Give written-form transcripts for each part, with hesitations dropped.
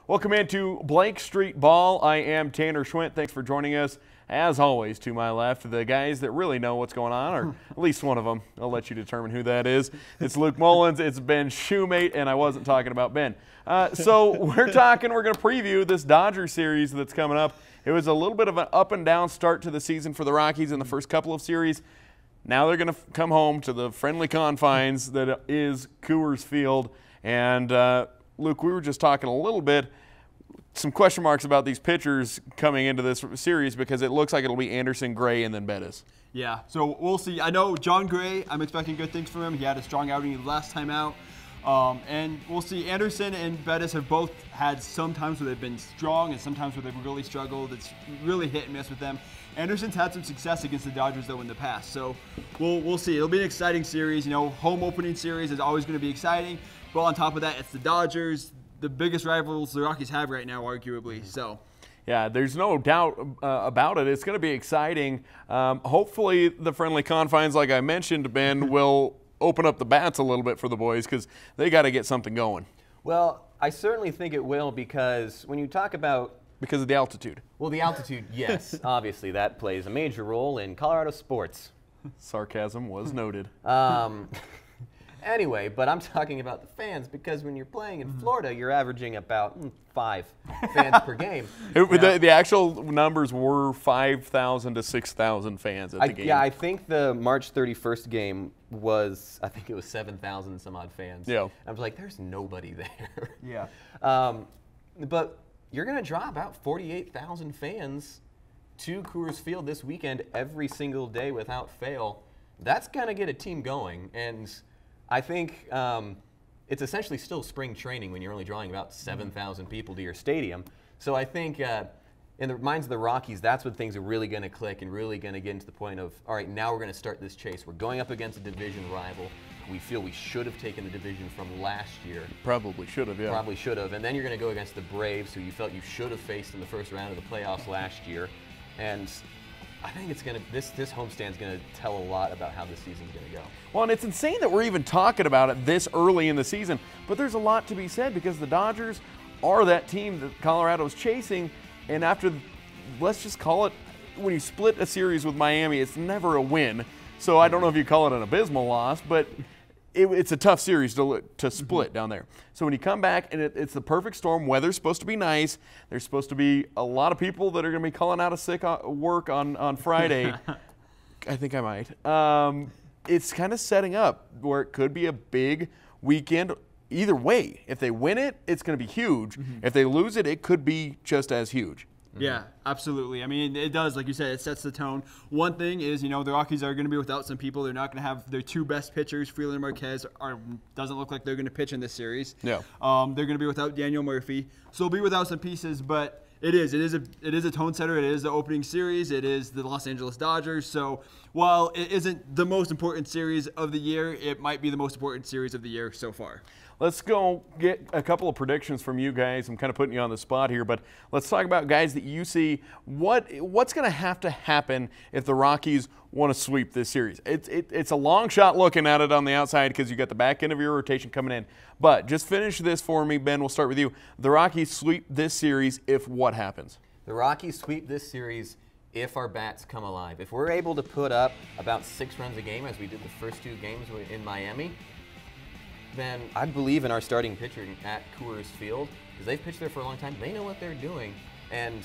Welcome into Blake Street Ball. I am Tanner Schwint. Thanks for joining us. As always, to my left, the guys that really know what's going on, or at least one of them. I'll let you determine who that is. It's Luke Mullins, it's Ben Shoemate, and I wasn't talking about Ben. So we're going to preview this Dodger series that's coming up. It was a little bit of an up and down start to the season for the Rockies in the first couple of series. Now they're going to come home to the friendly confines that is Coors Field. And Luke, we were just talking a little bit, some question marks about these pitchers coming into this series because it looks like it'll be Anderson, Gray, and then Bettis. Yeah, so we'll see. I know John Gray, I'm expecting good things from him. He had a strong outing last time out. And we'll see. Anderson and Bettis have both had some times where they've been strong and sometimes where they've really struggled. It's really hit and miss with them. Anderson's had some success against the Dodgers, though, in the past. So we'll see. It'll be an exciting series. You know, home opening series is always going to be exciting. But on top of that, it's the Dodgers, the biggest rivals the Rockies have right now, arguably. So. Yeah, there's no doubt about it. It's going to be exciting. Hopefully the friendly confines, like I mentioned, Ben, will open up the bats a little bit for the boys because they got to get something going. Well, I certainly think it will because when you talk about because of the altitude. Well, the altitude, yes. Obviously, that plays a major role in Colorado sports. Sarcasm was noted. Anyway, but I'm talking about the fans because when you're playing in Florida, you're averaging about 5 fans per game. The actual numbers were 5,000 to 6,000 fans at the game. Yeah, I think the March 31st game was, I think it was 7,000 some odd fans. Yeah. I was like, there's nobody there. Yeah. But you're going to draw about 48,000 fans to Coors Field this weekend every single day without fail. That's going to get a team going. And I think it's essentially still spring training when you're only drawing about 7,000 people to your stadium. So I think in the minds of the Rockies, that's when things are really going to click and really going to get into the point of, all right, now we're going to start this chase. We're going up against a division rival. We feel we should have taken the division from last year. Probably should have, yeah. Probably should have. And then you're going to go against the Braves, who you felt you should have faced in the first round of the playoffs last year. And I think it's going to this homestand is going to tell a lot about how this season's going to go. Well, and it's insane that we're even talking about it this early in the season, but there's a lot to be said because the Dodgers are that team that Colorado's chasing, and after, let's just call it, when you split a series with Miami, it's never a win. So I don't know if you call it an abysmal loss, but it's a tough series to split down there. So when you come back and it's the perfect storm, weather's supposed to be nice. There's supposed to be a lot of people that are going to be calling out of sick work on Friday. I think I might. It's kind of setting up where it could be a big weekend. Either way, if they win it, it's going to be huge. If they lose it, it could be just as huge. Yeah, absolutely. I mean, it does, like you said, it sets the tone. One thing is, you know, the Rockies are going to be without some people. They're not going to have their 2 best pitchers. Freeland and Marquez doesn't look like they're going to pitch in this series. Yeah. They're going to be without Daniel Murphy. So they'll be without some pieces, but it is a tone setter. It is the opening series. It is the Los Angeles Dodgers. So while it isn't the most important series of the year, it might be the most important series of the year so far. Let's go get a couple of predictions from you guys. I'm kind of putting you on the spot here, but let's talk about guys that you see. What's going to happen if the Rockies want to sweep this series? It's a long shot looking at it on the outside because you got the back end of your rotation coming in. But just finish this for me, Ben. We'll start with you. The Rockies sweep this series if what happens? The Rockies sweep this series if our bats come alive. If we're able to put up about 6 runs a game as we did the first 2 games in Miami, then I believe in our starting pitcher at Coors Field because they've pitched there for a long time. They know what they're doing, and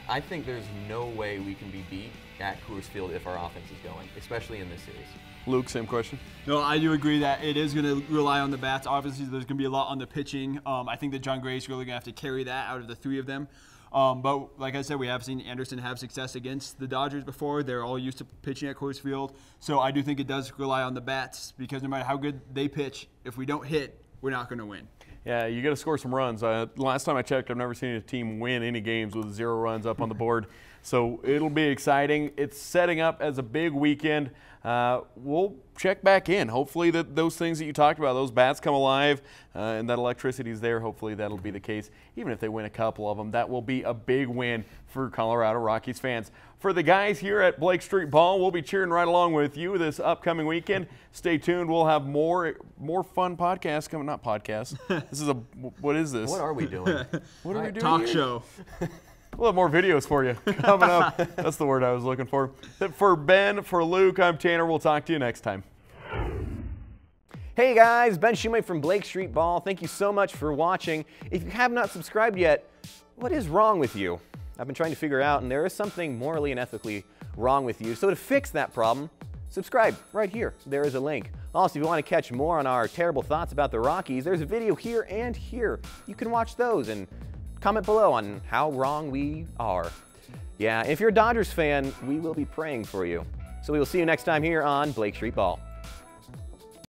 I think there's no way we can be beat at Coors Field if our offense is going, especially in this series. Luke, same question. No, I do agree that it is going to rely on the bats. Obviously, there's going to be a lot on the pitching. I think that John Gray is really going to have to carry that out of the 3 of them. But like I said, we have seen Anderson have success against the Dodgers before. They're all used to pitching at Coors Field. So I do think it does rely on the bats because no matter how good they pitch, if we don't hit, we're not going to win. Yeah, you got to score some runs. Last time I checked, I've never seen a team win any games with 0 runs up on the board. So it'll be exciting. It's setting up as a big weekend. we'll check back in. Hopefully that those things that you talked about, those bats come alive and that electricity is there. Hopefully that'll be the case. Even if they win a couple of them, that will be a big win for Colorado Rockies fans. For the guys here at Blake Street Ball, we'll be cheering right along with you this upcoming weekend. Stay tuned. We'll have more fun podcasts coming. Not podcasts. This is what is this? What are we doing? What are we doing Talk here? show. We'll have more videos for you coming up. That's the word I was looking for. For Ben, for Luke, I'm Tanner. We'll talk to you next time. Hey guys, Ben Shumate from Blake Street Ball. Thank you so much for watching. If you have not subscribed yet, what is wrong with you? I've been trying to figure out, and there is something morally and ethically wrong with you. So to fix that problem, subscribe right here. There is a link. Also, if you want to catch more on our terrible thoughts about the Rockies, there's a video here and here. You can watch those and comment below on how wrong we are. Yeah, if you're a Dodgers fan, we will be praying for you. So we will see you next time here on Blake Street Ball.